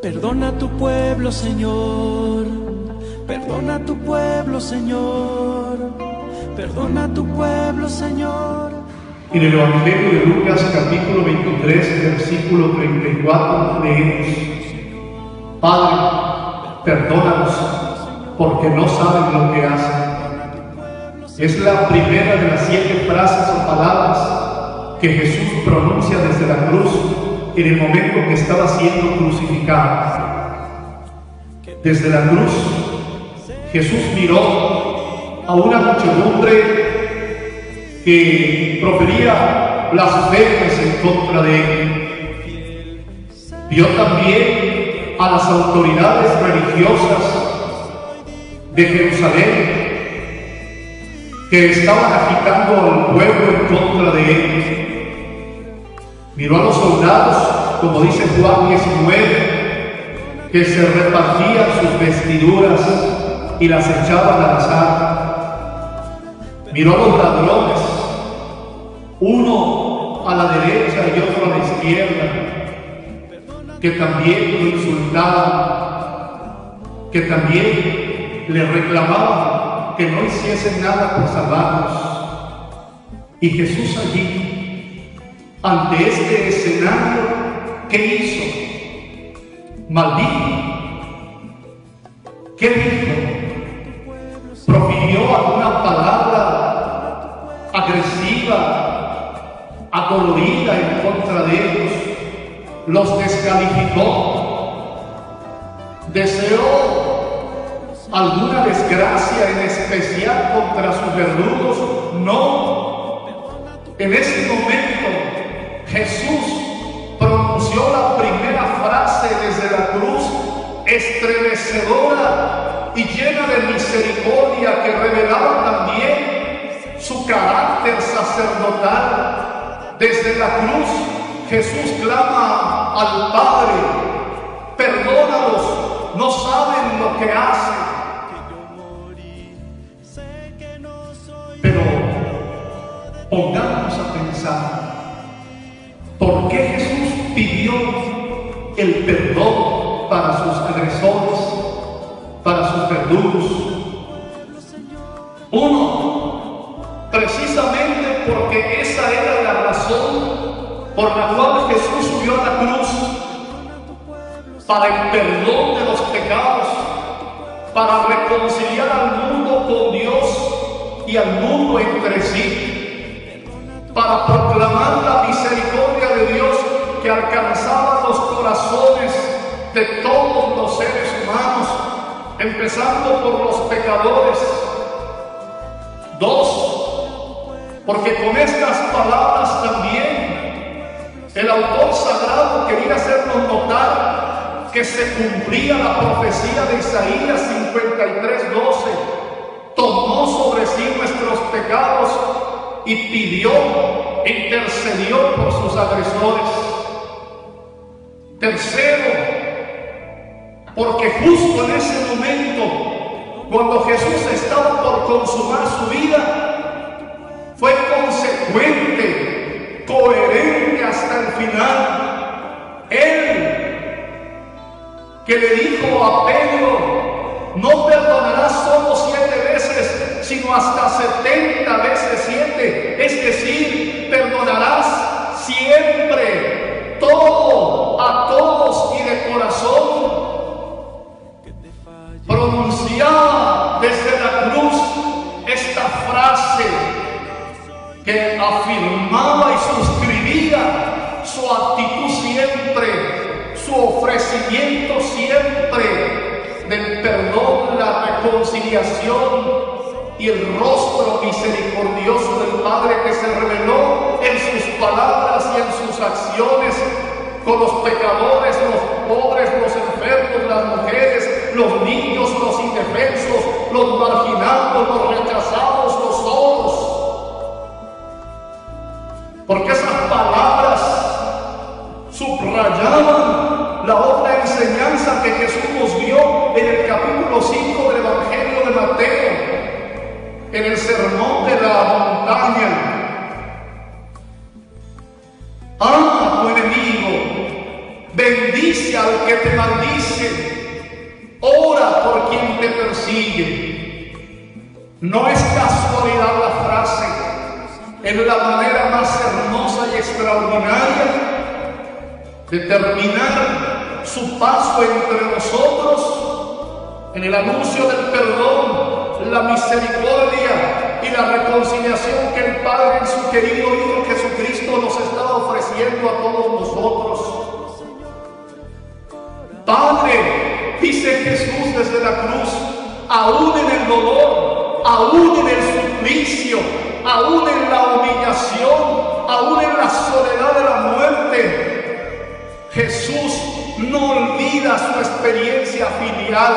Perdona a tu pueblo, Señor. Perdona a tu pueblo, Señor. Perdona a tu pueblo, Señor. En el Evangelio de Lucas, capítulo 23, versículo 34, leemos: Padre, perdónanos, porque no saben lo que hacen. Es la primera de las 7 frases o palabras que Jesús pronuncia desde la cruz en el momento que estaba siendo crucificado. Desde la cruz, Jesús miró a una muchedumbre que profería blasfemias en contra de él. Vio también a las autoridades religiosas de Jerusalén que estaban agitando al pueblo en contra de él. Miró a los soldados, como dice Juan 19, que se repartían sus vestiduras y las echaban al azar. Miró a los ladrones, uno a la derecha y otro a la izquierda, que también lo insultaban, que también le reclamaban que no hiciesen nada por salvarlos. Y Jesús allí, ante este escenario, ¿qué hizo? Maldijo. ¿Qué dijo? Profirió alguna palabra agresiva, adolorida en contra de ellos, los descalificó, deseó alguna desgracia en especial contra sus verdugos. No. En ese momento Jesús pronunció la primera frase desde la cruz, estremecedora y llena de misericordia, que revelaba también su carácter sacerdotal. Desde la cruz Jesús clama al Padre: perdónalos, no saben lo que hacen. Pero pongámonos a pensar, ¿por qué Jesús pidió el perdón para sus agresores, para sus verdugos? Uno, precisamente porque esa era la razón por la cual Jesús subió a la cruz, para el perdón de los pecados, para reconciliar al mundo con Dios y al mundo entre sí, para proclamar la misericordia de Dios que alcanzaba los corazones de todos los seres humanos, empezando por los pecadores. 2, porque con estas palabras también el autor sagrado quería hacernos notar que se cumplía la profecía de Isaías 53:12. Tomó sobre sí nuestros pecados y pidió, intercedió por sus agresores. Tercero, porque justo en ese momento, cuando Jesús estaba por consumar su vida, fue consecuente, coherente hasta el final. Él, que le dijo a Pedro: no perdonarás solo 7 veces, sino hasta 70 veces 7. Es decir, perdonarás siempre, todo, a todos y de corazón. Pronunciaba desde la cruz esta frase que afirmaba y suscribía su actitud siempre, su ofrecimiento siempre del perdón, la reconciliación y el rostro misericordioso del Padre, que se reveló en sus palabras y en sus acciones con los pecadores, los pobres, los enfermos, las mujeres, los niños, los indefensos, los marginados, los rechazados, los solos. Porque esas palabras subrayaban la otra enseñanza que Jesús nos dio en el capítulo 5 del Evangelio de Mateo, en el sermón de la montaña. Ama a tu enemigo, bendice al que te maldice sigue. No es casualidad la frase, es la manera más hermosa y extraordinaria de terminar su paso entre nosotros en el anuncio del perdón, la misericordia y la reconciliación que el Padre en su querido Hijo Jesucristo nos está ofreciendo a todos nosotros. Padre, dice Jesús desde la cruz, aún en el dolor, aún en el suplicio, aún en la humillación, aún en la soledad de la muerte, Jesús no olvida su experiencia filial.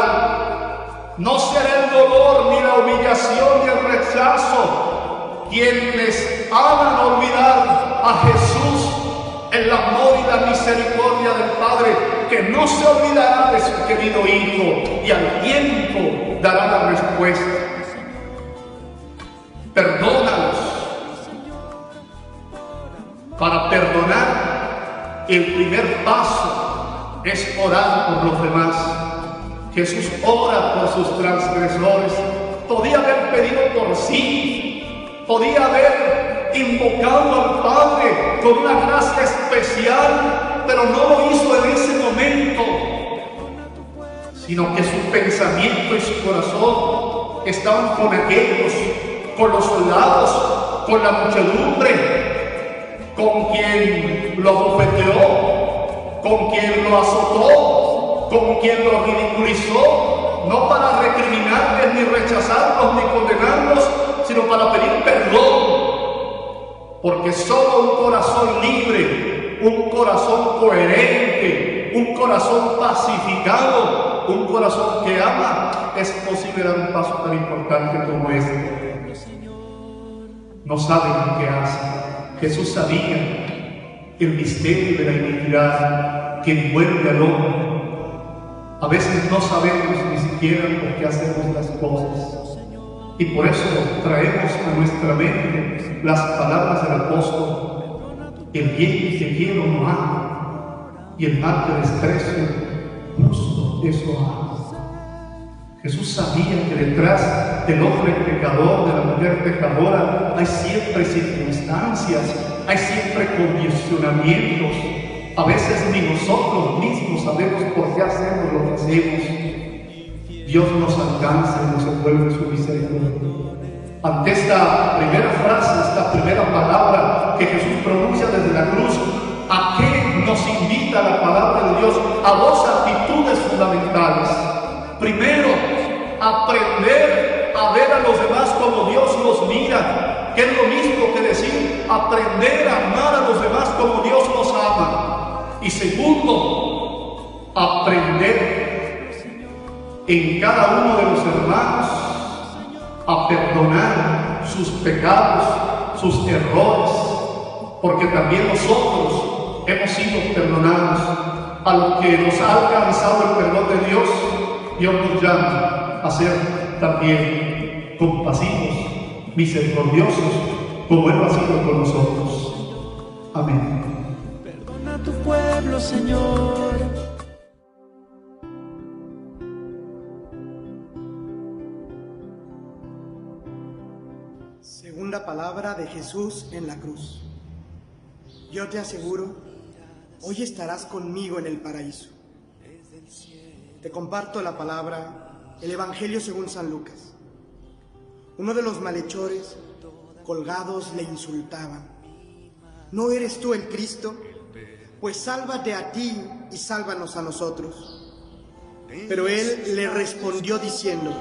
No será el dolor, ni la humillación, ni el rechazo quienes hagan olvidar a Jesús el amor y la misericordia del Padre, que no se olvidará de su querido Hijo y al tiempo dará la respuesta. Perdónalos. Para perdonar, el primer paso es orar por los demás. Jesús ora por sus transgresores. Podía haber pedido por sí, podía haber invocado al Padre con una gracia especial, pero no lo hizo en ese momento, sino que su pensamiento y su corazón estaban con aquellos, con los soldados, con la muchedumbre, con quien lo abofeteó, con quien lo azotó, con quien lo ridiculizó, no para recriminarles, ni rechazarlos, ni condenarlos, sino para pedir perdón. Porque solo un corazón libre, un corazón coherente, un corazón pacificado, un corazón que ama, es posible dar un paso tan importante como este. No saben qué hacen. Jesús sabía el misterio de la iniquidad que envuelve al hombre. A veces no sabemos ni siquiera por qué hacemos las cosas. Y por eso traemos a nuestra mente las palabras del apóstol: el bien que quiero no hago, y el mal que desprecio, justo eso hago. Jesús sabía que detrás del hombre pecador, de la mujer pecadora, hay siempre circunstancias, hay siempre condicionamientos. A veces ni nosotros mismos sabemos por qué hacemos lo que hacemos. Dios nos alcanza y nos envuelve su misericordia. Ante esta primera frase, esta primera palabra que Jesús pronuncia desde la cruz, ¿a qué nos invita la palabra de Dios? A dos actitudes fundamentales. Primero, aprender a ver a los demás como Dios los mira, que es lo mismo que decir aprender a amar a los demás como Dios los ama. Y segundo, aprender en cada uno de los hermanos a perdonar sus pecados, sus errores, porque también nosotros hemos sido perdonados. A los que nos ha alcanzado el perdón de Dios, Dios nos llama a ser también compasivos, misericordiosos, como Él lo ha sido con nosotros. Amén. Perdona a tu pueblo, Señor. Segunda palabra de Jesús en la cruz. Yo te aseguro, hoy estarás conmigo en el paraíso. Te comparto la palabra, el Evangelio según San Lucas. Uno de los malhechores colgados le insultaban: ¿no eres tú el Cristo? Pues sálvate a ti y sálvanos a nosotros. Pero él le respondió diciendo: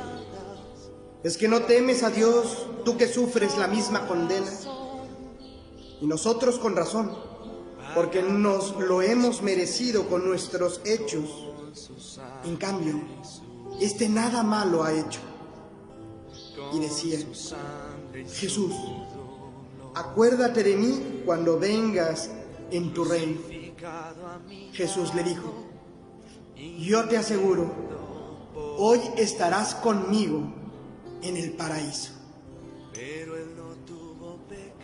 ¿es que no temes a Dios, tú que sufres la misma condena? Y nosotros con razón, porque nos lo hemos merecido con nuestros hechos. En cambio, este nada malo ha hecho. Y decía: Jesús, acuérdate de mí cuando vengas en tu reino. Jesús le dijo: yo te aseguro, hoy estarás conmigo en el paraíso.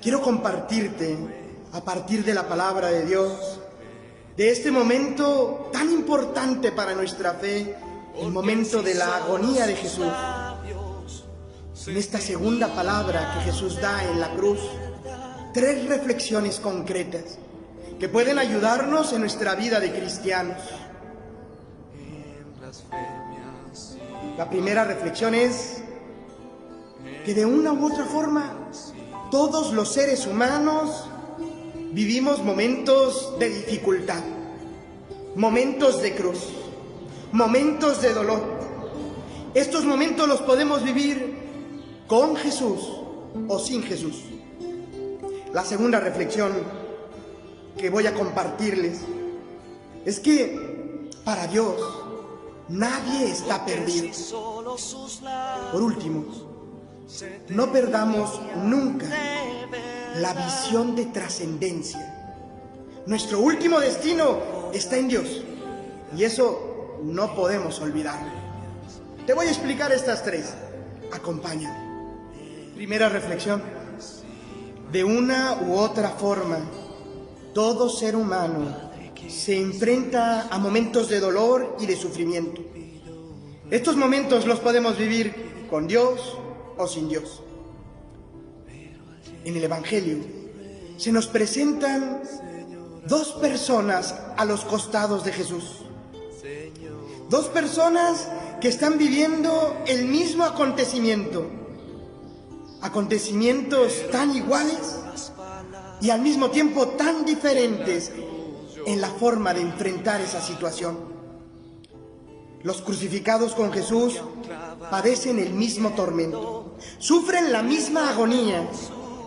Quiero compartirte, a partir de la palabra de Dios, de este momento tan importante para nuestra fe, el momento de la agonía de Jesús. en esta segunda palabra que Jesús da en la cruz, 3 reflexiones concretas que pueden ayudarnos en nuestra vida de cristianos. La primera reflexión es que de una u otra forma todos los seres humanos vivimos momentos de dificultad, momentos de cruz, momentos de dolor. Estos momentos los podemos vivir con Jesús o sin Jesús. La segunda reflexión que voy a compartirles es que para Dios nadie está perdido. Por último, no perdamos nunca la visión de trascendencia. Nuestro último destino está en Dios y eso no podemos olvidarlo. Te voy a explicar estas 3. Acompáñame. Primera reflexión. De una u otra forma, todo ser humano se enfrenta a momentos de dolor y de sufrimiento. Estos momentos los podemos vivir con Dios o sin Dios. En el Evangelio se nos presentan 2 personas a los costados de Jesús. 2 personas que están viviendo el mismo acontecimientos tan iguales y al mismo tiempo tan diferentes en la forma de enfrentar esa situación. Los crucificados con Jesús padecen el mismo tormento, sufren la misma agonía,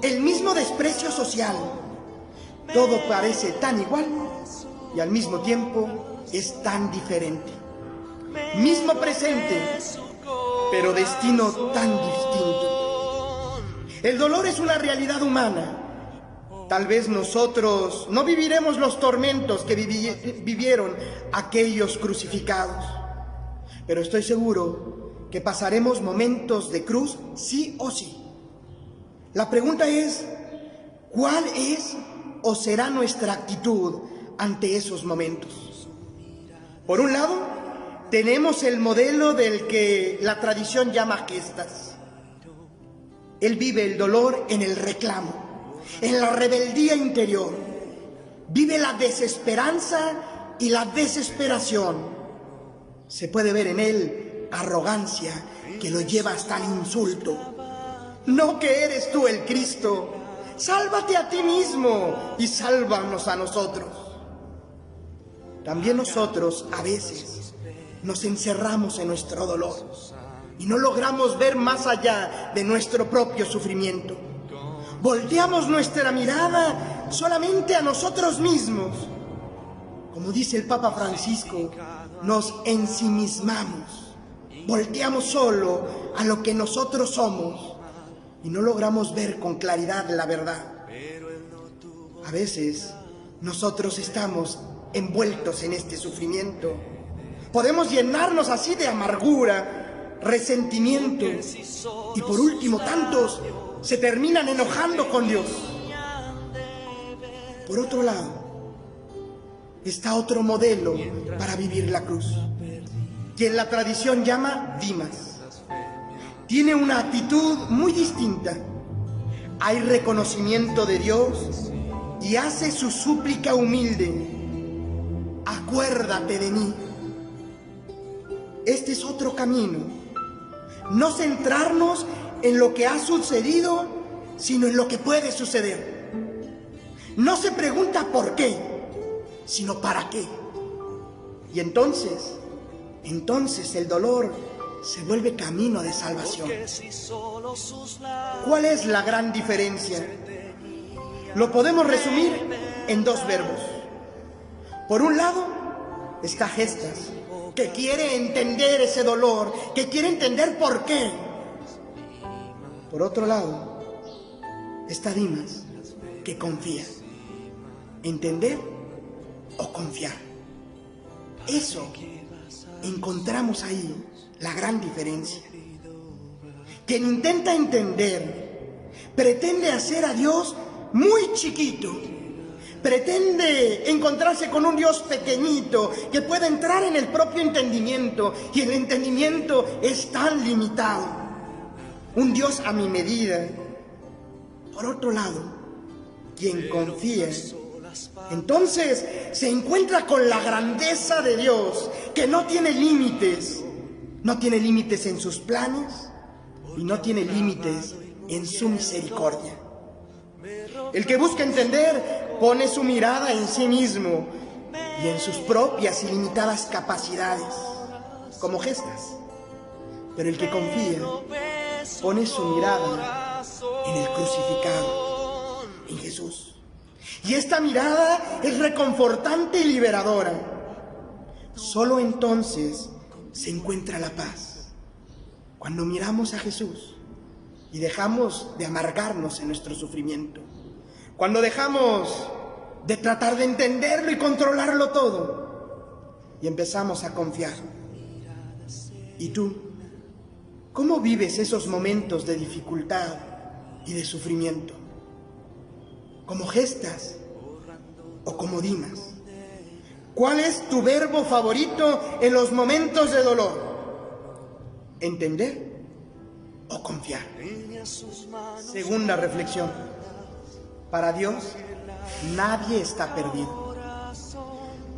el mismo desprecio social. Todo parece tan igual y al mismo tiempo es tan diferente. Mismo presente, pero destino tan distinto. El dolor es una realidad humana. Tal vez nosotros no viviremos los tormentos que vivieron aquellos crucificados, pero estoy seguro que pasaremos momentos de cruz sí o sí. La pregunta es, ¿cuál es o será nuestra actitud ante esos momentos? Por un lado, tenemos el modelo del que la tradición llama gestas. Él vive el dolor en el reclamo, en la rebeldía interior. Vive la desesperanza y la desesperación. Se puede ver en él arrogancia que lo lleva hasta el insulto. ¿No que eres tú el Cristo? Sálvate a ti mismo y sálvanos a nosotros. También nosotros a veces nos encerramos en nuestro dolor y no logramos ver más allá de nuestro propio sufrimiento. Volteamos nuestra mirada solamente a nosotros mismos. Como dice el Papa Francisco, nos ensimismamos. Volteamos solo a lo que nosotros somos y no logramos ver con claridad la verdad. A veces nosotros estamos envueltos en este sufrimiento. Podemos llenarnos así de amargura, resentimiento y por último tantos se terminan enojando con Dios. Por otro lado, está otro modelo para vivir la cruz, quien la tradición llama Dimas. Tiene una actitud muy distinta. Hay reconocimiento de Dios y hace su súplica humilde: acuérdate de mí. Este es otro camino. No centrarnos en lo que ha sucedido, sino en lo que puede suceder. No se pregunta por qué, sino para qué. Y entonces el dolor se vuelve camino de salvación. ¿Cuál es la gran diferencia? Lo podemos resumir en 2 verbos. Por un lado está gestas, que quiere entender ese dolor, que quiere entender por qué. Por otro lado está Dimas, que confía. Entender o confiar. Eso, encontramos ahí la gran diferencia. Quien intenta entender pretende hacer a Dios muy chiquito. Pretende encontrarse con un Dios pequeñito que puede entrar en el propio entendimiento, y el entendimiento es tan limitado. un Dios a mi medida. Por otro lado, quien confía, entonces se encuentra con la grandeza de Dios, que no tiene límites. No tiene límites en sus planes y no tiene límites en su misericordia. El que busca entender pone su mirada en sí mismo y en sus propias ilimitadas capacidades, como gestas. Pero el que confía pone su mirada en el crucificado, en Jesús. Y esta mirada es reconfortante y liberadora. Solo entonces se encuentra la paz. Cuando miramos a Jesús y dejamos de amargarnos en nuestro sufrimiento. Cuando dejamos de tratar de entenderlo y controlarlo todo. Y empezamos a confiar. ¿Y tú? ¿Cómo vives esos momentos de dificultad y de sufrimiento? ¿Como gestas o como Dimas? ¿Cuál es tu verbo favorito en los momentos de dolor? ¿Entender o confiar? Segunda reflexión. Para Dios, nadie está perdido.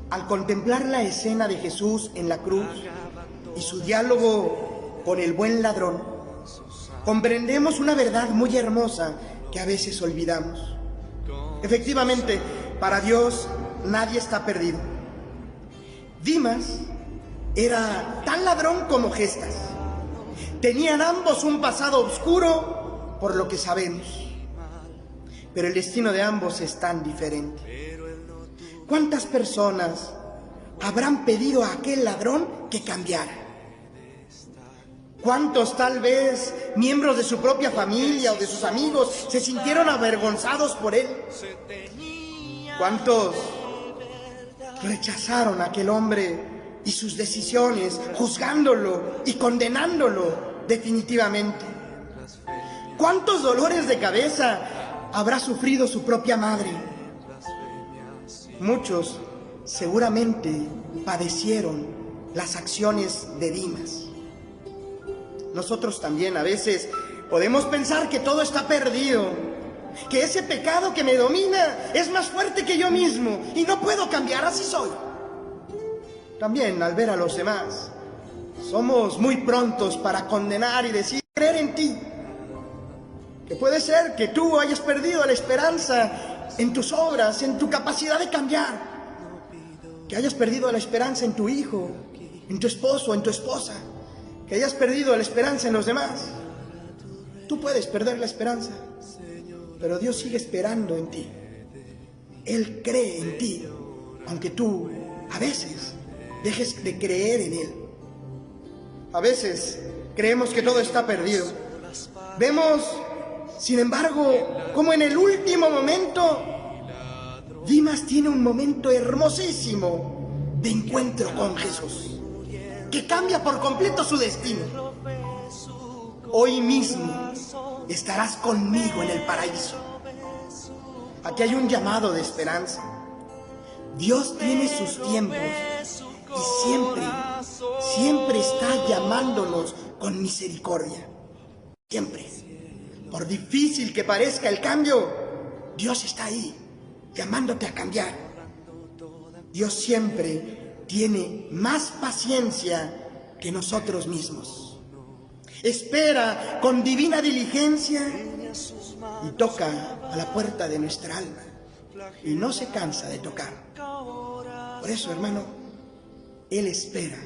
Al contemplar la escena de Jesús en la cruz y su diálogo con el buen ladrón, comprendemos una verdad muy hermosa que a veces olvidamos. Efectivamente, para Dios nadie está perdido. Dimas era tan ladrón como Gestas. Tenían ambos un pasado oscuro, por lo que sabemos. Pero el destino de ambos es tan diferente. ¿Cuántas personas habrán pedido a aquel ladrón que cambiara? ¿Cuántos tal vez miembros de su propia familia o de sus amigos se sintieron avergonzados por él? ¿Cuántos rechazaron a aquel hombre y sus decisiones, juzgándolo y condenándolo definitivamente? ¿Cuántos dolores de cabeza habrá sufrido su propia madre? Muchos seguramente padecieron las acciones de Dimas. Nosotros también a veces podemos pensar que todo está perdido, que ese pecado que me domina es más fuerte que yo mismo y no puedo cambiar, así soy. También al ver a los demás, somos muy prontos para condenar y decir, creer en ti. Que puede ser que tú hayas perdido la esperanza en tus obras, en tu capacidad de cambiar. Que hayas perdido la esperanza en tu hijo, en tu esposo, en tu esposa. Que hayas perdido la esperanza en los demás. Tú puedes perder la esperanza, pero Dios sigue esperando en ti. Él cree en ti, aunque tú a veces dejes de creer en Él. A veces creemos que todo está perdido. Vemos, sin embargo, como en el último momento, Dimas tiene un momento hermosísimo de encuentro con Jesús, que cambia por completo su destino. Hoy mismo estarás conmigo en el paraíso. Aquí hay un llamado de esperanza. Dios tiene sus tiempos y siempre está llamándonos con misericordia. Siempre. Por difícil que parezca el cambio, Dios está ahí, llamándote a cambiar. Dios siempre tiene más paciencia que nosotros mismos. Espera con divina diligencia y toca a la puerta de nuestra alma y no se cansa de tocar. Por eso, hermano, Él espera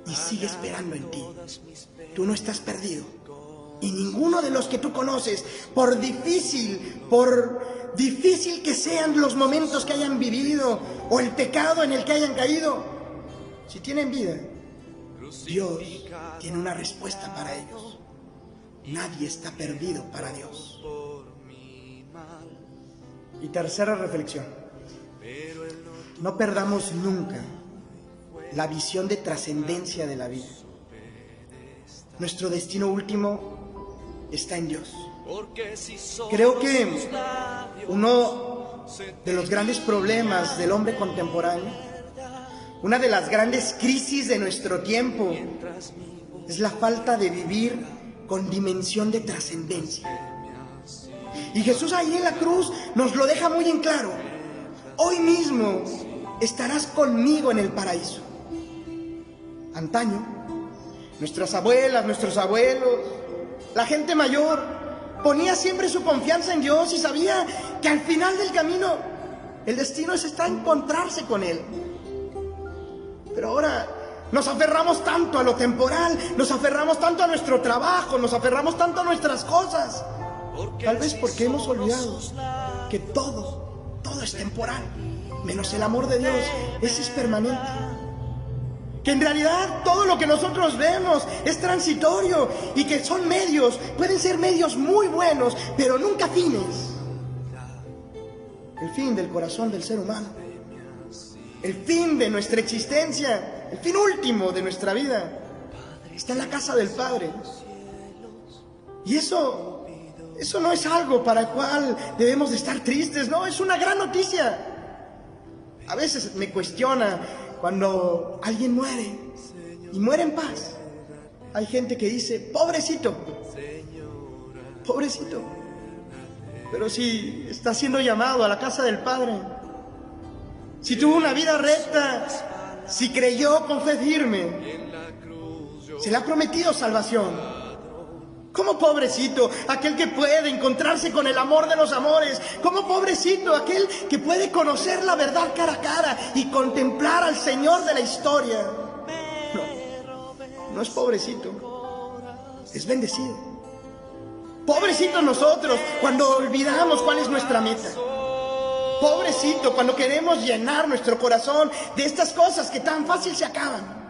y sigue esperando en ti. Tú no estás perdido. Y ninguno de los que tú conoces, por difícil que sean los momentos que hayan vivido o el pecado en el que hayan caído, si tienen vida, Dios tiene una respuesta para ellos. Nadie está perdido para Dios. Y tercera reflexión. No perdamos nunca la visión de trascendencia de la vida. Nuestro destino último está en Dios. Creo que uno de los grandes problemas del hombre contemporáneo, una de las grandes crisis de nuestro tiempo, es la falta de vivir con dimensión de trascendencia. Y Jesús ahí en la cruz nos lo deja muy en claro. Hoy mismo estarás conmigo en el paraíso. Antaño, nuestras abuelas, nuestros abuelos, la gente mayor, ponía siempre su confianza en Dios y sabía que al final del camino el destino está encontrarse con Él. Pero ahora nos aferramos tanto a lo temporal, nos aferramos tanto a nuestro trabajo, nos aferramos tanto a nuestras cosas. Tal vez porque hemos olvidado que todo es temporal, menos el amor de Dios, ese es permanente. Que en realidad todo lo que nosotros vemos es transitorio y que son medios, pueden ser medios muy buenos, pero nunca fines. El fin del corazón del ser humano, el fin de nuestra existencia, el fin último de nuestra vida, está en la casa del Padre. Y eso no es algo para el cual debemos de estar tristes, no, es una gran noticia. A veces me cuestiona cuando alguien muere y muere en paz. Hay gente que dice, pobrecito, pobrecito. Pero si está siendo llamado a la casa del Padre, si tuvo una vida recta, si creyó con fe firme, se le ha prometido salvación. ¿Cómo pobrecito aquel que puede encontrarse con el amor de los amores? ¿Cómo pobrecito aquel que puede conocer la verdad cara a cara y contemplar al Señor de la historia? No es pobrecito, es bendecido. Pobrecito nosotros cuando olvidamos cuál es nuestra meta. Pobrecito cuando queremos llenar nuestro corazón de estas cosas que tan fácil se acaban.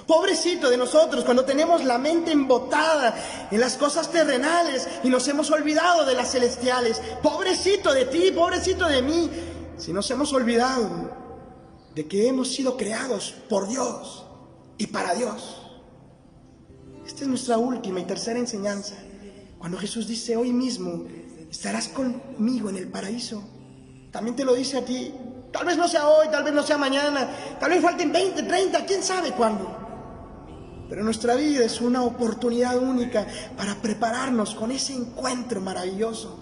Pobrecito de nosotros cuando tenemos la mente embotada en las cosas terrenales y nos hemos olvidado de las celestiales. Pobrecito de ti, pobrecito de mí, si nos hemos olvidado de que hemos sido creados por Dios y para Dios. Esta es nuestra última y tercera enseñanza. Cuando Jesús dice, hoy mismo estarás conmigo en el paraíso, también te lo dice a ti. Tal vez no sea hoy, tal vez no sea mañana, tal vez falten 20, 30, quién sabe cuándo. Pero nuestra vida es una oportunidad única para prepararnos con ese encuentro maravilloso.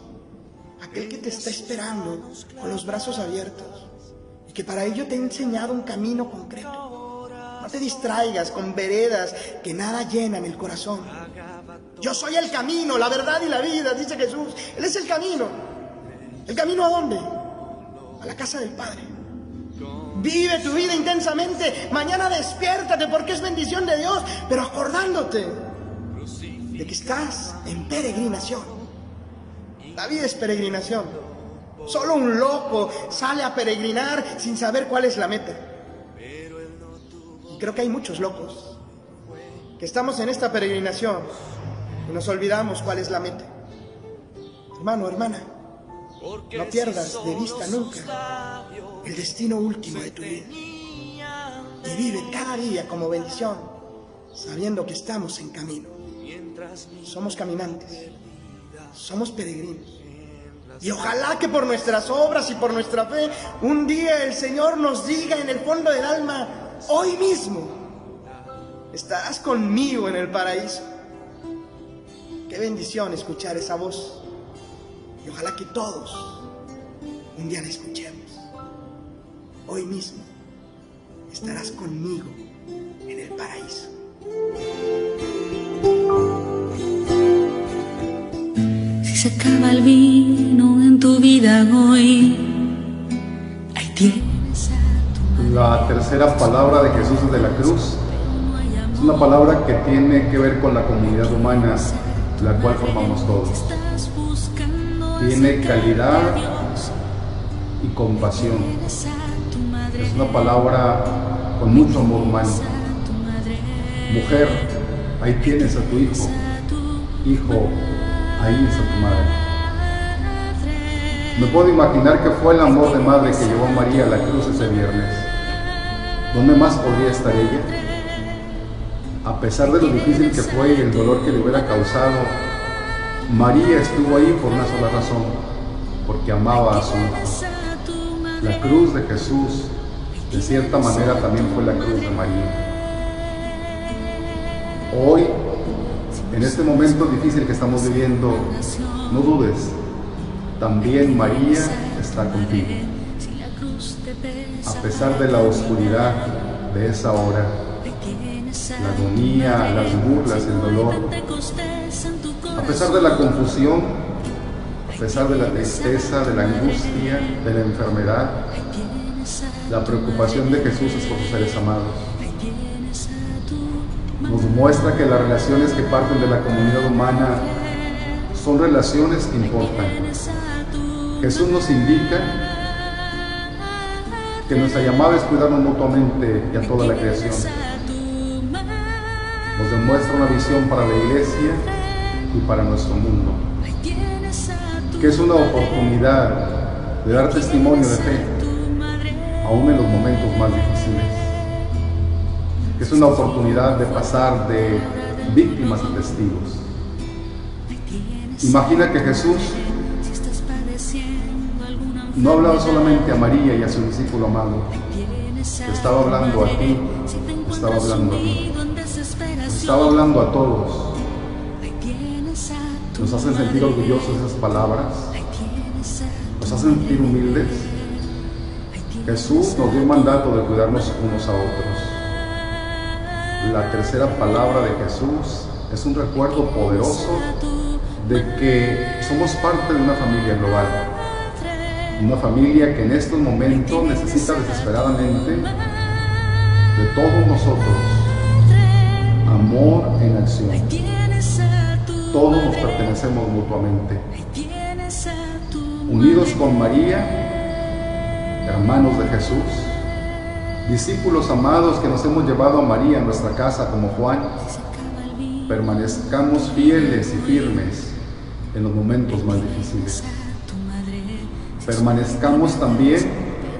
Aquel que te está esperando con los brazos abiertos y que para ello te ha enseñado un camino concreto. No te distraigas con veredas que nada llenan el corazón. Yo soy el camino, la verdad y la vida, dice Jesús. Él es el camino. ¿El camino a dónde? A la casa del Padre. Vive tu vida intensamente. Mañana despiértate porque es bendición de Dios, pero acordándote de que estás en peregrinación. La vida es peregrinación. Solo un loco sale a peregrinar sin saber cuál es la meta. Y creo que hay muchos locos que estamos en esta peregrinación y nos olvidamos cuál es la meta. Hermano, hermana, no pierdas de vista nunca el destino último de tu vida. Y vive cada día como bendición, sabiendo que estamos en camino. Somos caminantes, somos peregrinos. Y ojalá que por nuestras obras y por nuestra fe, un día el Señor nos diga en el fondo del alma, hoy mismo estarás conmigo en el paraíso. Qué bendición escuchar esa voz. Y ojalá que todos un día la escuchemos. Hoy mismo estarás conmigo en el paraíso. Si se acaba el vino en tu vida hoy, ahí tienes a tu madre. La tercera palabra de Jesús desde la cruz es una palabra que tiene que ver con la comunidad humana, la cual formamos todos. Tiene calidad y compasión. Es una palabra con mucho amor humano. Mujer, ahí tienes a tu hijo. Hijo, ahí está tu madre. Me puedo imaginar que fue el amor de madre que llevó a María a la cruz ese viernes. ¿Dónde más podría estar ella? A pesar de lo difícil que fue y el dolor que le hubiera causado, María estuvo ahí por una sola razón, porque amaba a su hijo. La cruz de Jesús, de cierta manera, también fue la cruz de María. Hoy En este momento difícil que estamos viviendo, no dudes, también María está contigo. A pesar de la oscuridad de esa hora, la agonía, las burlas, el dolor, a pesar de la confusión, a pesar de la tristeza, de la angustia, de la enfermedad, la preocupación de Jesús es por sus seres amados. Nos muestra que las relaciones que parten de la comunidad humana son relaciones que importan. Jesús nos indica que nuestra llamada es cuidarnos mutuamente y a toda la creación. Nos demuestra una visión para la iglesia y para nuestro mundo, que es una oportunidad de dar testimonio de fe, aún en los momentos más difíciles. Es una oportunidad de pasar de víctimas a testigos. Imagina que Jesús no hablaba solamente a María y a su discípulo amado, estaba hablando a ti, estaba hablando a mí, estaba hablando a todos. Nos hacen sentir orgullosos esas palabras, nos hacen sentir humildes. Jesús nos dio un mandato de cuidarnos unos a otros. La tercera palabra de Jesús es un recuerdo poderoso de que somos parte de una familia global. Una familia que en estos momentos necesita desesperadamente de todos nosotros amor en acción. Todos nos pertenecemos mutuamente. Unidos con María, hermanos de Jesús, discípulos amados que nos hemos llevado a María en nuestra casa como Juan, permanezcamos fieles y firmes en los momentos más difíciles. Permanezcamos también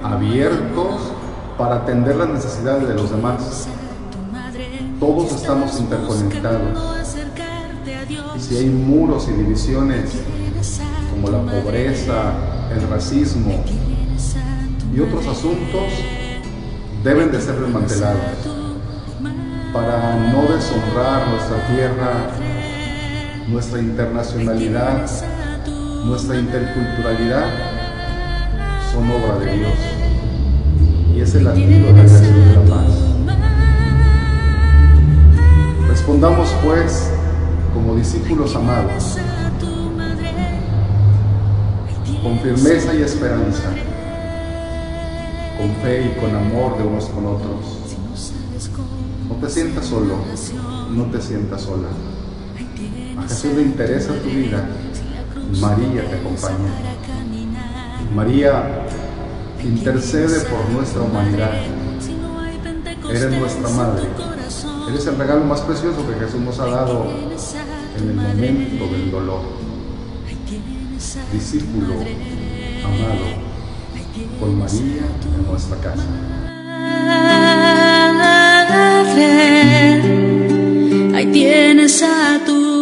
abiertos para atender las necesidades de los demás. Todos estamos interconectados. Si hay muros y divisiones como la pobreza, el racismo y otros asuntos, deben de ser desmantelados para no deshonrar nuestra tierra, nuestra internacionalidad, nuestra interculturalidad. Son obra de Dios y es el antídoto de la paz. Respondamos pues como discípulos amados, con firmeza y esperanza, con fe y con amor de unos con otros. No te sientas solo, no te sientas sola. A Jesús le interesa tu vida. María te acompaña. María intercede por nuestra humanidad. Eres nuestra madre. Eres el regalo más precioso que Jesús nos ha dado en el momento del dolor. Discípulo amado, con María en nuestra casa. Ahí tienes a tu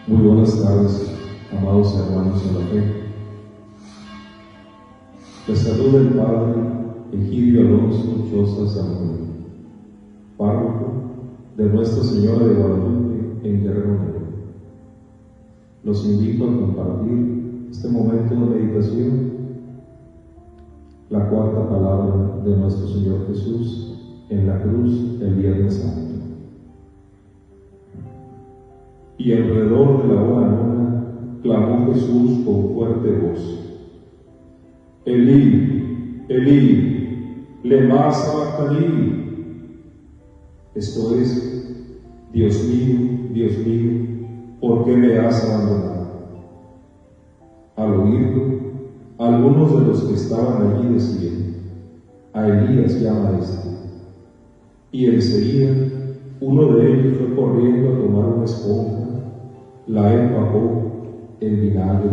Muy buenas tardes, amados hermanos en la fe. Les saluda el Padre Egidio Alonso Choza Samuel, párroco de Nuestra Señora de Guadalupe en Guerrero Negro. Los invito a compartir este momento de meditación, la cuarta palabra de nuestro Señor Jesús en la cruz el Viernes Santo. Y alrededor de la hora nona clamó Jesús con fuerte voz: Elí, Elí, lema sabactani. Esto es: Dios mío, ¿por qué me has abandonado? Al oírlo, algunos de los que estaban allí decían: a Elías llama este. Y enseguida uno de ellos fue corriendo a tomar una esponja, la empapó en vinagre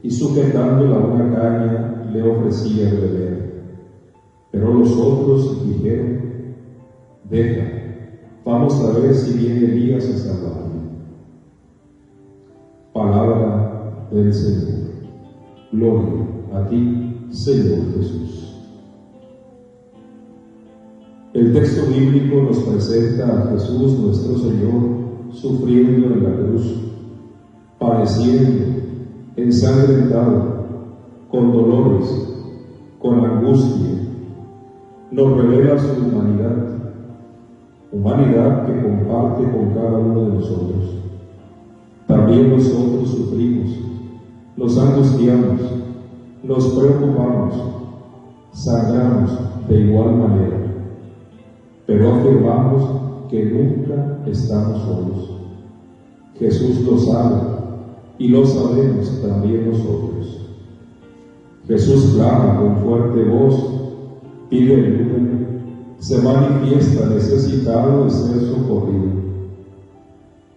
y sujetándola a una caña le ofrecía de beber. Pero los otros dijeron: deja, vamos a ver si viene Elías a salvarle. Palabra del Señor. Gloria a ti, Señor Jesús. El texto bíblico nos presenta a Jesús nuestro Señor sufriendo en la cruz, padeciendo, ensangrentado, con dolores, con angustia. Nos revela su humanidad que comparte con cada uno de nosotros. También nosotros sufrimos, nos angustiamos, nos preocupamos, sangramos de igual manera, pero afirmamos que nunca estamos solos. Jesús lo sabe y lo sabemos también nosotros. Jesús clama con fuerte voz, pide ayuda, se manifiesta necesitado de ser socorrido.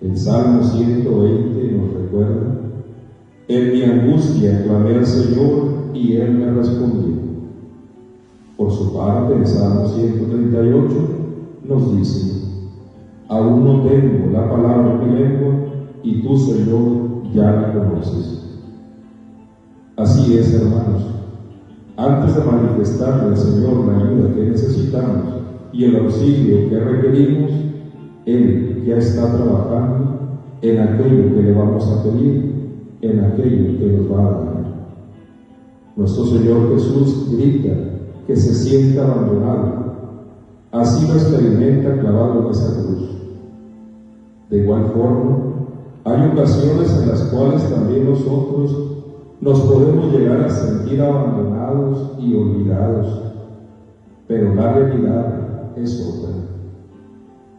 El Salmo 120 nos recuerda: en mi angustia clamé al Señor y Él me respondió. Por su parte, el Salmo 138 nos dice: aún no tengo la palabra en mi lengua, y tú, Señor, ya la conoces. Así es, hermanos. Antes de manifestarle al Señor la ayuda que necesitamos y el auxilio que requerimos, Él ya está trabajando en aquello que le vamos a pedir, en aquello que nos va a dar. Nuestro Señor Jesús grita que se sienta abandonado. Así lo experimenta clavado en esa cruz. De igual forma, hay ocasiones en las cuales también nosotros nos podemos llegar a sentir abandonados y olvidados, pero la realidad es otra.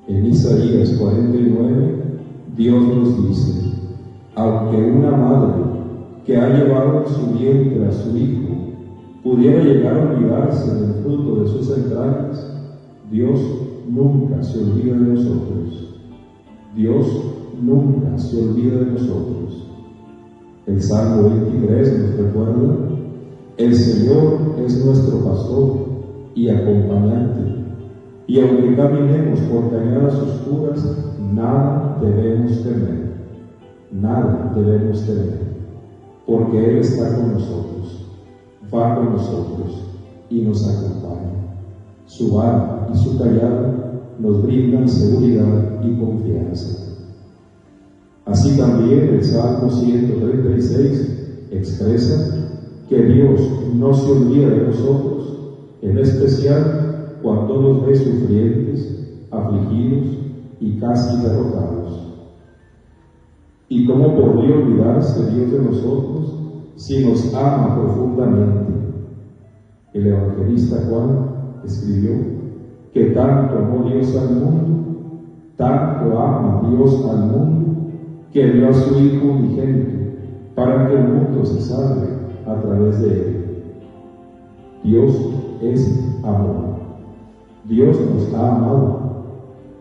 En Isaías 49, Dios nos dice: aunque una madre que ha llevado en su vientre a su hijo pudiera llegar a olvidarse del fruto de sus entrañas, Dios nunca se olvida de nosotros. Dios nunca se olvida de nosotros. El Salmo 23 nos recuerda: el Señor es nuestro pastor y acompañante, y aunque caminemos por cañadas oscuras, nada debemos temer, porque Él está con nosotros, va con nosotros y nos acompaña. Su vara y su callado nos brindan seguridad y confianza. Así también el Salmo 136 expresa que Dios no se olvida de nosotros, en especial cuando nos ve sufrientes, afligidos y casi derrotados. ¿Y cómo podría olvidarse Dios de nosotros si nos ama profundamente? El evangelista Juan escribió que tanto amó Dios al mundo, tanto ama Dios al mundo, que dio a su Hijo unigénito, para que el mundo se salve a través de Él. Dios es amor. Dios nos ha amado,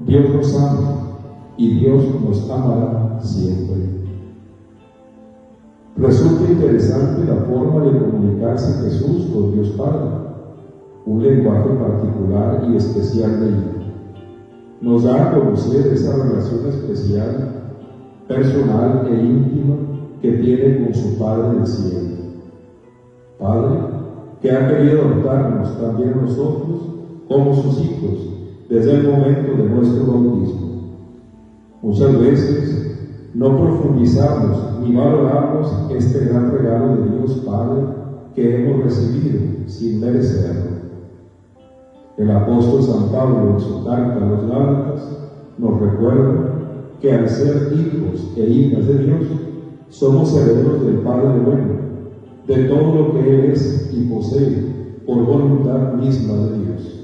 Dios nos ama y Dios nos amará siempre. Resulta interesante la forma de comunicarse Jesús con Dios Padre, un lenguaje particular y especial de Hijo. Nos da a conocer esa relación especial, personal e íntima que tiene con su Padre del cielo. Padre que ha querido adoptarnos también a nosotros como sus hijos desde el momento de nuestro bautismo. Muchas veces no profundizamos ni valoramos este gran regalo de Dios Padre que hemos recibido sin merecerlo. El apóstol San Pablo en su carta a los Gálatas nos recuerda que al ser hijos e hijas de Dios, somos herederos del Padre bueno, de todo lo que Él es y posee, por voluntad misma de Dios.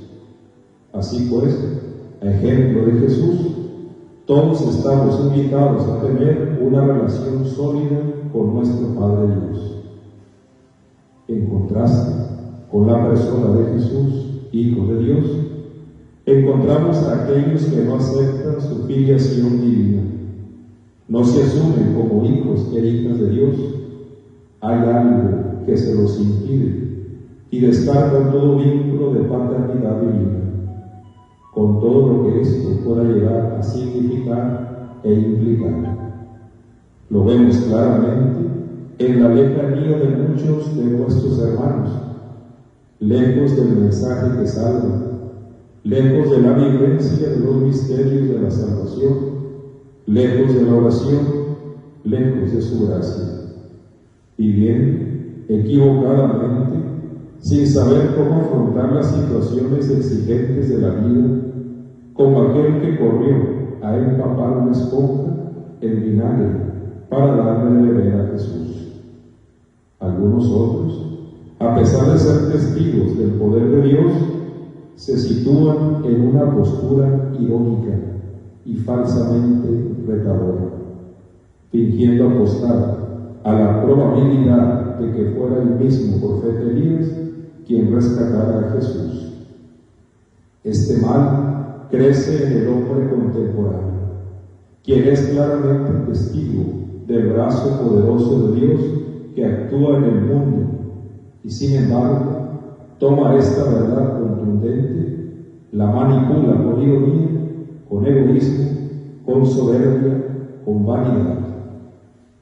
Así pues, a ejemplo de Jesús, todos estamos invitados a tener una relación sólida con nuestro Padre Dios. En contraste con la persona de Jesús, Hijo de Dios, encontramos a aquellos que no aceptan su filiación divina, no se asumen como hijos e hijas de Dios. Hay algo que se los impide y descartan todo vínculo de paternidad divina, con todo lo que esto pueda llegar a significar e implicar. Lo vemos claramente en la lejanía de muchos de nuestros hermanos lejos del mensaje que salva, lejos de la vivencia de los misterios de la salvación, lejos de la oración, lejos de su gracia. Y bien, equivocadamente, sin saber cómo afrontar las situaciones exigentes de la vida, como aquel que corrió a empapar una esponja en vinagre para darle de beber a Jesús. Algunos otros, a pesar de ser testigos del poder de Dios, se sitúan en una postura irónica y falsamente retadora, fingiendo apostar a la probabilidad de que fuera el mismo profeta Elías quien rescatara a Jesús. Este mal crece en el hombre contemporáneo, quien es claramente testigo del brazo poderoso de Dios que actúa en el mundo y sin embargo toma esta verdad contundente, la manipula con ironía, con egoísmo, con soberbia, con vanidad,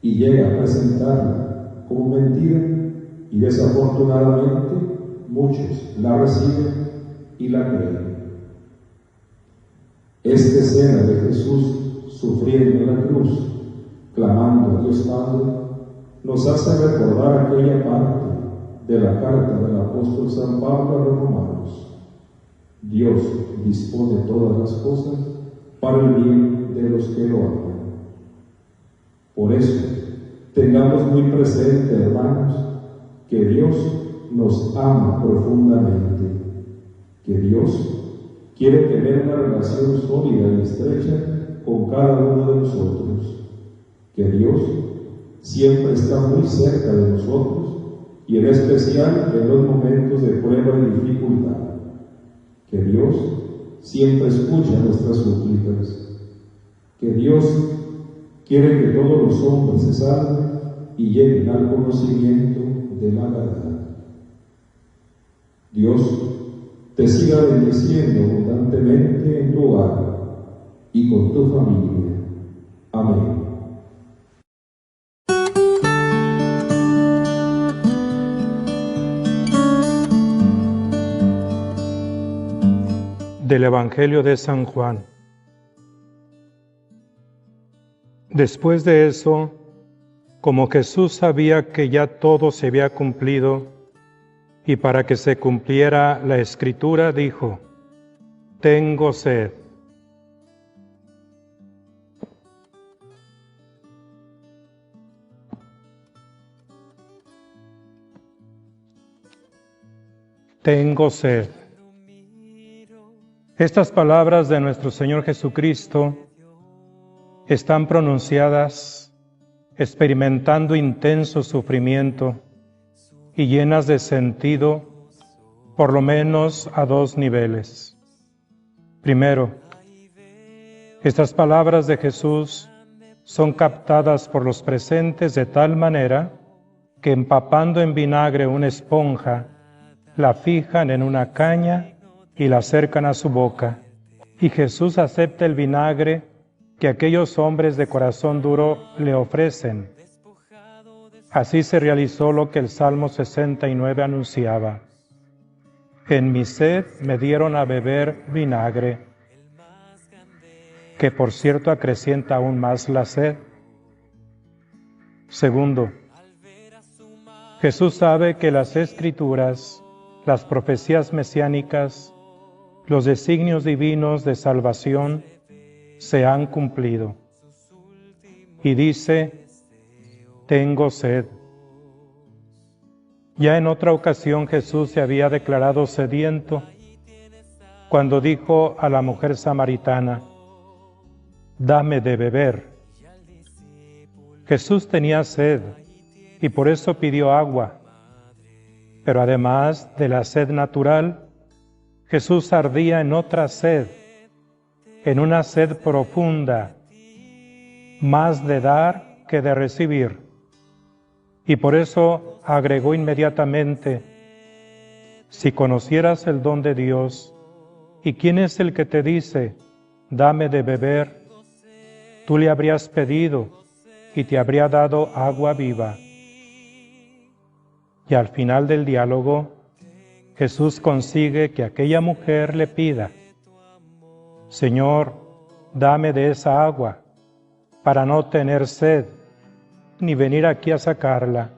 y llega a presentarla como mentira, y desafortunadamente muchos la reciben y la creen. Esta escena de Jesús sufriendo en la cruz, clamando a Dios Padre, nos hace recordar aquella parte de la carta del apóstol San Pablo a los romanos. Dios dispone todas las cosas para el bien de los que lo aman. Por eso, tengamos muy presente, hermanos, que Dios nos ama profundamente, que Dios quiere tener una relación sólida y estrecha con cada uno de nosotros, que Dios siempre está muy cerca de nosotros y en especial en los momentos de prueba y dificultad, que Dios siempre escucha nuestras súplicas, que Dios quiere que todos los hombres se salven y lleguen al conocimiento de la verdad. Dios te siga bendiciendo abundantemente en tu hogar y con tu familia. Amén. Del Evangelio de San Juan. Después de eso, como Jesús sabía que ya todo se había cumplido, y para que se cumpliera la Escritura, dijo: «Tengo sed». Tengo sed. Estas palabras de nuestro Señor Jesucristo están pronunciadas experimentando intenso sufrimiento y llenas de sentido, por lo menos a dos niveles. Primero, estas palabras de Jesús son captadas por los presentes de tal manera que, empapando en vinagre una esponja, la fijan en una caña y la acercan a su boca, y Jesús acepta el vinagre que aquellos hombres de corazón duro le ofrecen. Así se realizó lo que el Salmo 69 anunciaba: «En mi sed me dieron a beber vinagre», que por cierto acrecienta aún más la sed. Segundo, Jesús sabe que las Escrituras, las profecías mesiánicas, los designios divinos de salvación se han cumplido. Y dice: «Tengo sed». Ya en otra ocasión Jesús se había declarado sediento cuando dijo a la mujer samaritana: «Dame de beber». Jesús tenía sed y por eso pidió agua. Pero además de la sed natural, Jesús ardía en otra sed, en una sed profunda, más de dar que de recibir. Y por eso agregó inmediatamente: «Si conocieras el don de Dios, ¿y quién es el que te dice, dame de beber? Tú le habrías pedido y te habría dado agua viva». Y al final del diálogo, Jesús consigue que aquella mujer le pida: Señor, dame de esa agua, para no tener sed, ni venir aquí a sacarla.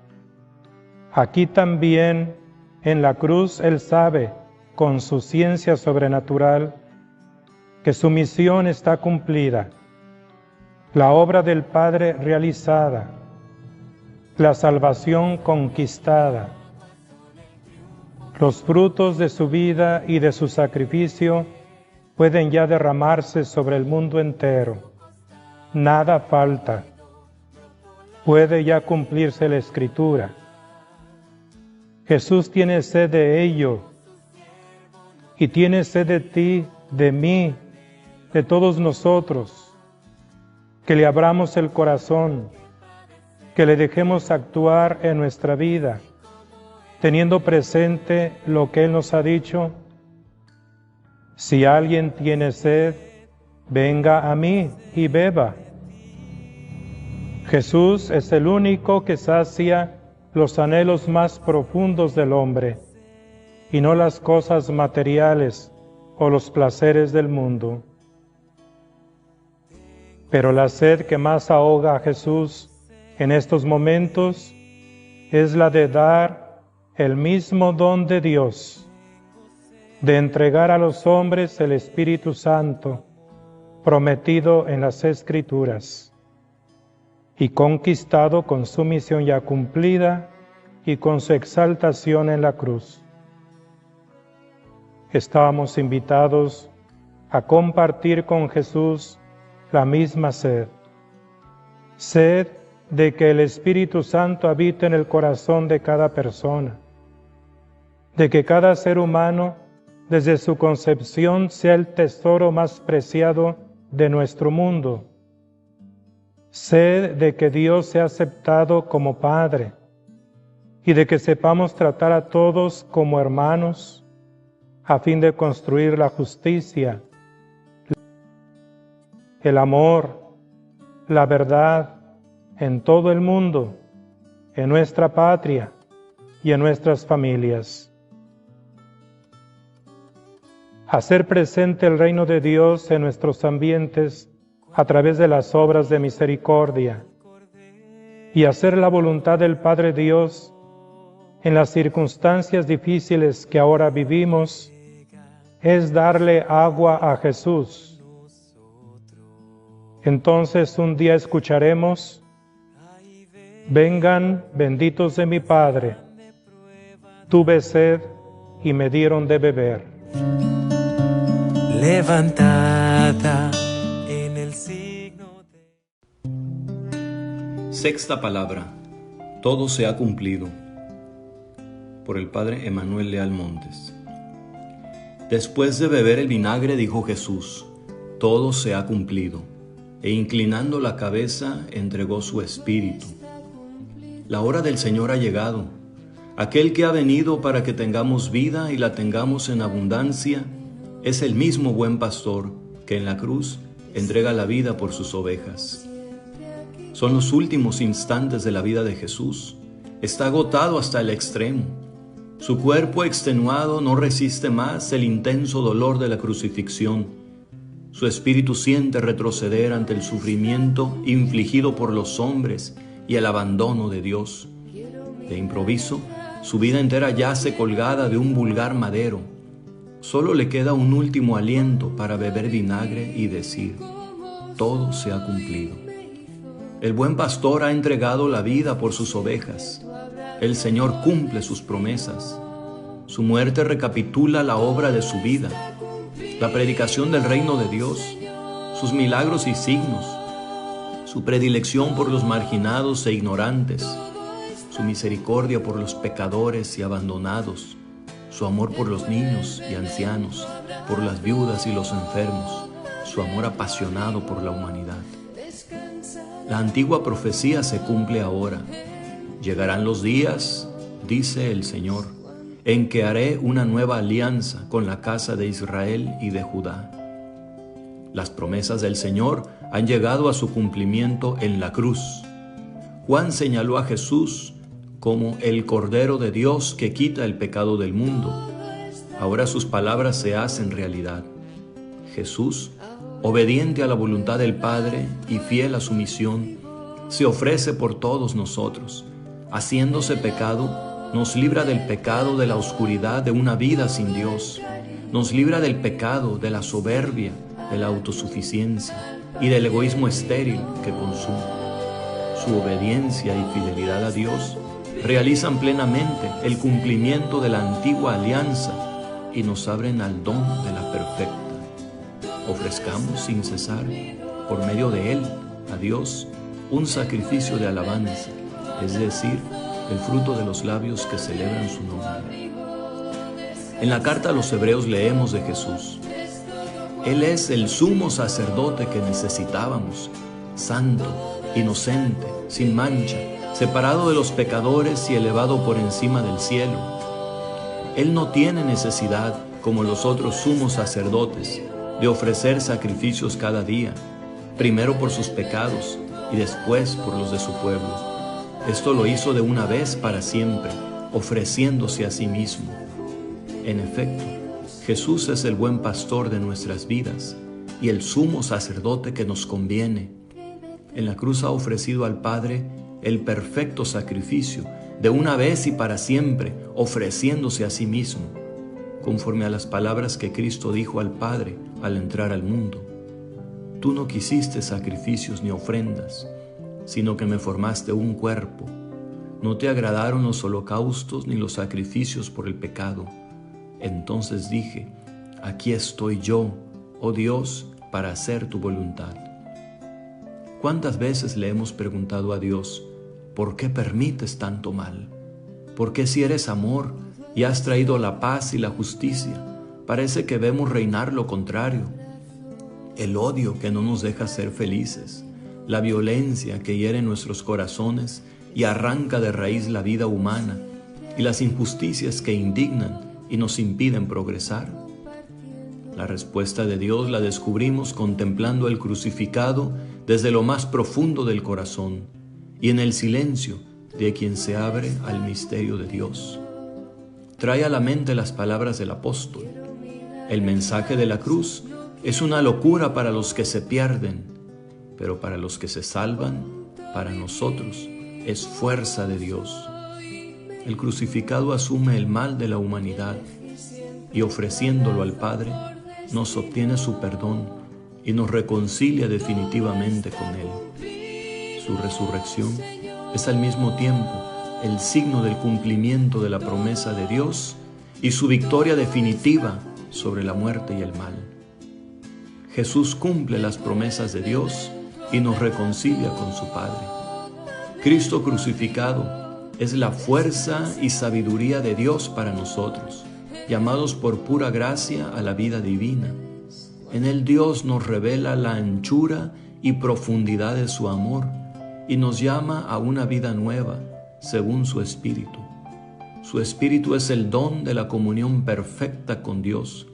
Aquí también, en la cruz, Él sabe, con su ciencia sobrenatural, que su misión está cumplida, la obra del Padre realizada, la salvación conquistada. Los frutos de su vida y de su sacrificio pueden ya derramarse sobre el mundo entero. Nada falta. Puede ya cumplirse la Escritura. Jesús tiene sed de ello, y tiene sed de ti, de mí, de todos nosotros, que le abramos el corazón, que le dejemos actuar en nuestra vida, teniendo presente lo que Él nos ha dicho: si alguien tiene sed, venga a mí y beba. Jesús es el único que sacia los anhelos más profundos del hombre, y no las cosas materiales o los placeres del mundo. Pero la sed que más ahoga a Jesús en estos momentos es la de dar el mismo don de Dios, de entregar a los hombres el Espíritu Santo, prometido en las Escrituras, y conquistado con su misión ya cumplida y con su exaltación en la cruz. Estábamos invitados a compartir con Jesús la misma sed, sed de que el Espíritu Santo habite en el corazón de cada persona, de que cada ser humano desde su concepción sea el tesoro más preciado de nuestro mundo, sed de que Dios sea aceptado como Padre y de que sepamos tratar a todos como hermanos a fin de construir la justicia, el amor, la verdad en todo el mundo, en nuestra patria y en nuestras familias. Hacer presente el reino de Dios en nuestros ambientes a través de las obras de misericordia y hacer la voluntad del Padre Dios en las circunstancias difíciles que ahora vivimos es darle agua a Jesús. Entonces un día escucharemos: vengan benditos de mi Padre, tuve sed y me dieron de beber. Levantada en el signo de... Sexta palabra: todo se ha cumplido. Por el Padre Emanuel Leal Montes. Después de beber el vinagre, dijo Jesús: todo se ha cumplido. E inclinando la cabeza, entregó su espíritu. La hora del Señor ha llegado. Aquel que ha venido para que tengamos vida y la tengamos en abundancia es el mismo buen pastor que en la cruz entrega la vida por sus ovejas. Son los últimos instantes de la vida de Jesús. Está agotado hasta el extremo. Su cuerpo extenuado no resiste más el intenso dolor de la crucifixión. Su espíritu siente retroceder ante el sufrimiento infligido por los hombres y el abandono de Dios. De improviso, su vida entera yace colgada de un vulgar madero. Solo le queda un último aliento para beber vinagre y decir: todo se ha cumplido. El buen pastor ha entregado la vida por sus ovejas. El Señor cumple sus promesas. Su muerte recapitula la obra de su vida, la predicación del reino de Dios, sus milagros y signos, su predilección por los marginados e ignorantes, su misericordia por los pecadores y abandonados, su amor por los niños y ancianos, por las viudas y los enfermos, su amor apasionado por la humanidad. La antigua profecía se cumple ahora. Llegarán los días, dice el Señor, en que haré una nueva alianza con la casa de Israel y de Judá. Las promesas del Señor han llegado a su cumplimiento en la cruz. Juan señaló a Jesús como el Cordero de Dios que quita el pecado del mundo, Ahora sus palabras se hacen realidad. Jesús, obediente a la voluntad del Padre y fiel a su misión, se ofrece por todos nosotros. Haciéndose pecado, nos libra del pecado de la oscuridad de una vida sin Dios. Nos libra del pecado, de la soberbia, de la autosuficiencia y del egoísmo estéril que consume. Su obediencia y fidelidad a Dios realizan plenamente el cumplimiento de la antigua alianza y nos abren al don de la perfecta. Ofrezcamos sin cesar, por medio de Él, a Dios, un sacrificio de alabanza, es decir, el fruto de los labios que celebran su nombre. En la carta a los Hebreos leemos de Jesús: Él es el sumo sacerdote que necesitábamos, santo, inocente, sin mancha, separado de los pecadores y elevado por encima del cielo. Él no tiene necesidad, como los otros sumos sacerdotes, de ofrecer sacrificios cada día, primero por sus pecados y después por los de su pueblo. Esto lo hizo de una vez para siempre, ofreciéndose a sí mismo. En efecto, Jesús es el buen pastor de nuestras vidas y el sumo sacerdote que nos conviene. En la cruz ha ofrecido al Padre el perfecto sacrificio, de una vez y para siempre, ofreciéndose a sí mismo, conforme a las palabras que Cristo dijo al Padre al entrar al mundo: Tú no quisiste sacrificios ni ofrendas, sino que me formaste un cuerpo. No te agradaron los holocaustos ni los sacrificios por el pecado. Entonces dije: Aquí estoy yo, oh Dios, para hacer tu voluntad. ¿Cuántas veces le hemos preguntado a Dios: ¿por qué permites tanto mal? ¿Por qué, si eres amor y has traído la paz y la justicia, parece que vemos reinar lo contrario? El odio que no nos deja ser felices, la violencia que hiere nuestros corazones y arranca de raíz la vida humana, y las injusticias que indignan y nos impiden progresar. La respuesta de Dios la descubrimos contemplando el crucificado desde lo más profundo del corazón y en el silencio de quien se abre al misterio de Dios. Trae a la mente las palabras del apóstol: el mensaje de la cruz es una locura para los que se pierden, pero para los que se salvan, para nosotros, es fuerza de Dios. El crucificado asume el mal de la humanidad y, ofreciéndolo al Padre, nos obtiene su perdón y nos reconcilia definitivamente con Él. Su resurrección es al mismo tiempo el signo del cumplimiento de la promesa de Dios y su victoria definitiva sobre la muerte y el mal. Jesús cumple las promesas de Dios y nos reconcilia con su Padre. Cristo crucificado es la fuerza y sabiduría de Dios para nosotros, llamados por pura gracia a la vida divina. En Él Dios nos revela la anchura y profundidad de su amor y nos llama a una vida nueva, según su Espíritu. Su Espíritu es el don de la comunión perfecta con Dios,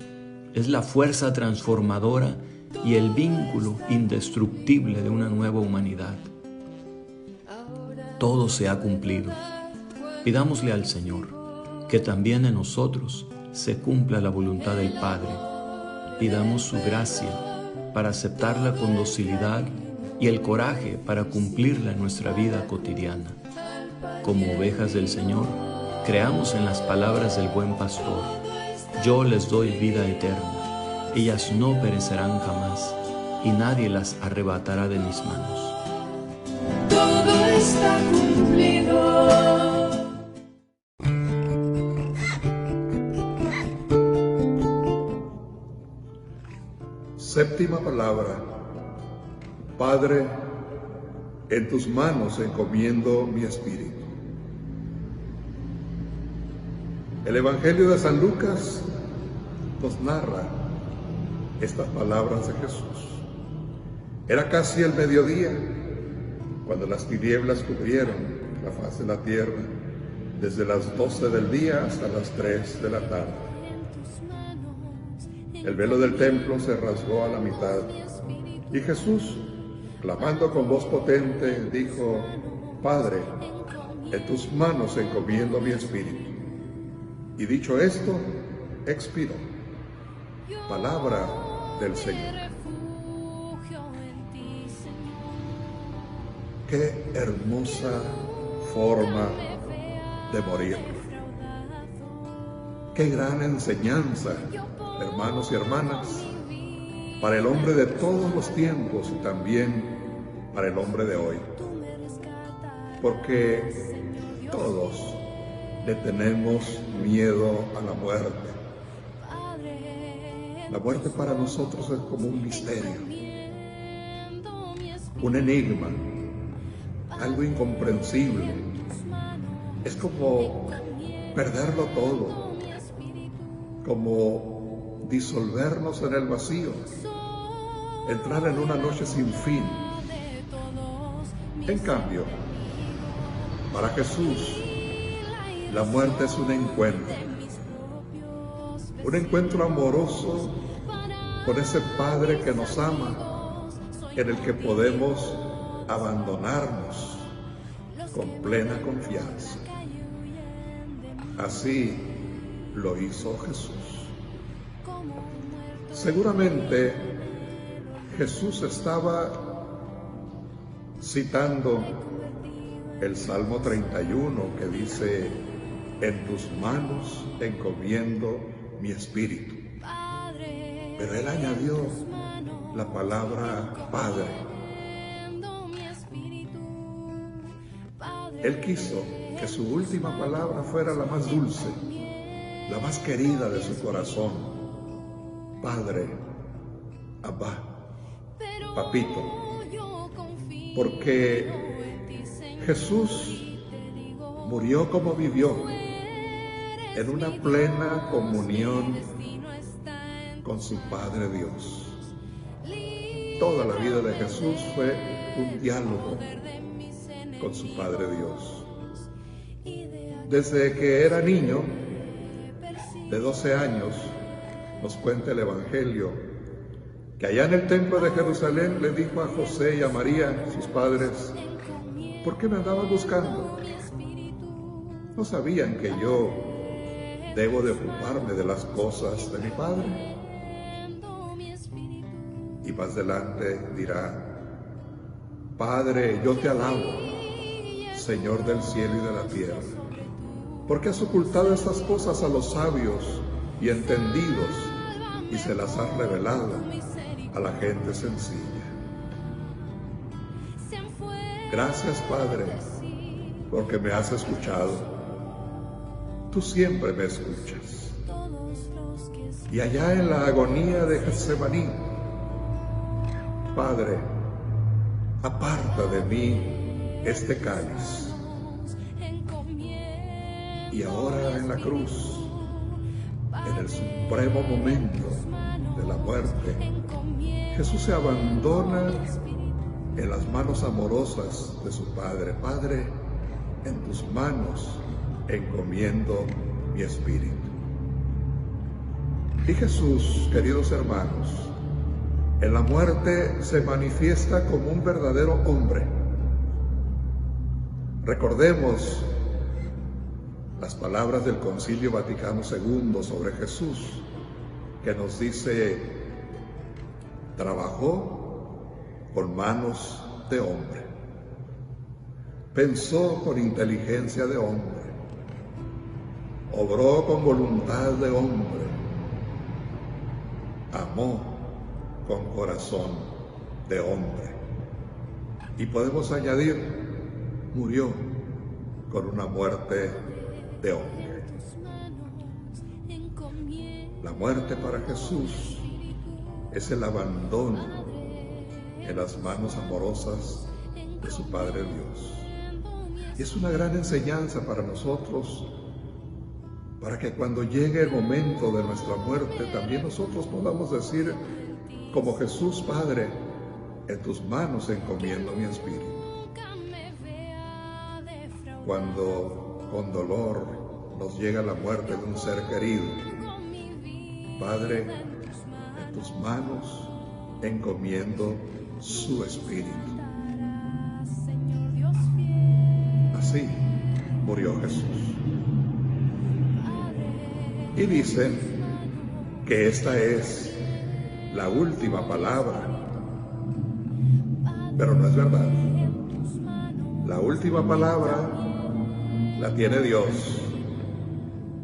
es la fuerza transformadora y el vínculo indestructible de una nueva humanidad. Todo se ha cumplido. Pidámosle al Señor que también en nosotros se cumpla la voluntad del Padre. Pidamos su gracia para aceptarla con docilidad y el coraje para cumplirla en nuestra vida cotidiana. Como ovejas del Señor, creamos en las palabras del buen pastor: Yo les doy vida eterna, ellas no perecerán jamás, y nadie las arrebatará de mis manos. Todo está cumplido. Séptima palabra. Padre, en tus manos encomiendo mi espíritu. El Evangelio de San Lucas nos narra estas palabras de Jesús. Era casi el mediodía, cuando las tinieblas cubrieron la faz de la tierra, desde las 12 del día hasta las 3 de la tarde. El velo del templo se rasgó a la mitad, y Jesús, clamando con voz potente, dijo: Padre, en tus manos encomiendo mi espíritu. Y dicho esto, expiró. Palabra del Señor. Qué hermosa forma de morir. Qué gran enseñanza, hermanos y hermanas, para el hombre de todos los tiempos y también para el hombre de hoy. Porque todos le tenemos miedo a la muerte. La muerte para nosotros es como un misterio, un enigma, algo incomprensible. Es como perderlo todo, como disolvernos en el vacío, entrar en una noche sin fin. En cambio, para Jesús, la muerte es un encuentro amoroso con ese Padre que nos ama, en el que podemos abandonarnos con plena confianza. Así lo hizo Jesús. Seguramente Jesús estaba citando el Salmo 31 que dice: en tus manos encomiendo mi espíritu. Pero él añadió la palabra Padre. Él quiso que su última palabra fuera la más dulce, la más querida de su corazón. Padre, Abba, Papito. Porque Jesús murió como vivió, en una plena comunión con su Padre Dios. Toda la vida de Jesús fue un diálogo con su Padre Dios. Desde que era niño, de 12 años, nos cuenta el Evangelio, que allá en el templo de Jerusalén le dijo a José y a María, sus padres: ¿por qué me andaban buscando? ¿No sabían que yo debo de ocuparme de las cosas de mi Padre? Y más adelante dirá: Padre, yo te alabo, Señor del cielo y de la tierra, porque has ocultado estas cosas a los sabios y entendidos y se las has revelado a la gente sencilla. Gracias, Padre, porque me has escuchado. Tú siempre me escuchas. Y allá en la agonía de Getsemaní, Padre, aparta de mí este cáliz. Y ahora en la cruz, en el supremo momento de la muerte, Jesús se abandona en las manos amorosas de su Padre. Padre, en tus manos encomiendo mi espíritu. Y Jesús, queridos hermanos, en la muerte se manifiesta como un verdadero hombre. Recordemos las palabras del Concilio Vaticano II sobre Jesús, que nos dice: trabajó con manos de hombre, pensó con inteligencia de hombre, obró con voluntad de hombre, amó con corazón de hombre. Y podemos añadir, murió con una muerte de hombre. La muerte para Jesús es el abandono en las manos amorosas de su Padre Dios. Y es una gran enseñanza para nosotros, para que cuando llegue el momento de nuestra muerte, también nosotros podamos decir, como Jesús: Padre, en tus manos encomiendo mi espíritu. Cuando con dolor nos llega la muerte de un ser querido, Padre, en tus manos encomiendo su espíritu. Así murió Jesús. Y dicen que esta es la última palabra, pero no es verdad. La última palabra la tiene Dios,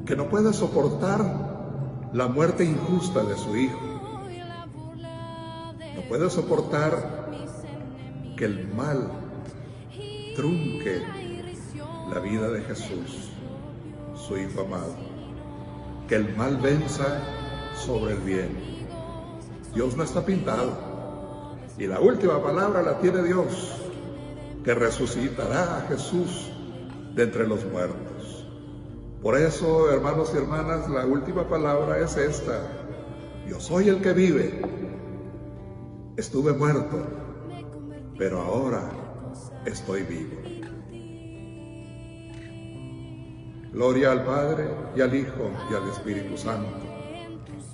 que no puede soportar la muerte injusta de su Hijo. No puede soportar que el mal trunque la vida de Jesús, su Hijo amado. Que el mal venza sobre el bien. Dios no está pintado. Y la última palabra la tiene Dios, que resucitará a Jesús de entre los muertos. Por eso, hermanos y hermanas, la última palabra es esta: yo soy el que vive. Estuve muerto, pero ahora estoy vivo. Gloria al Padre, y al Hijo, y al Espíritu Santo,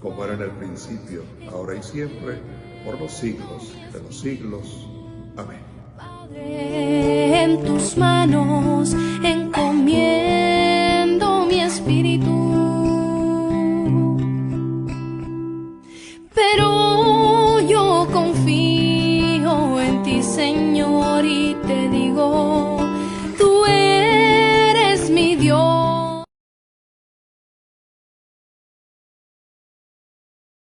como era en el principio, ahora y siempre, por los siglos de los siglos. Amén. Padre, en tus manos encomiendo mi espíritu, pero yo confío en ti, Señor, y te digo: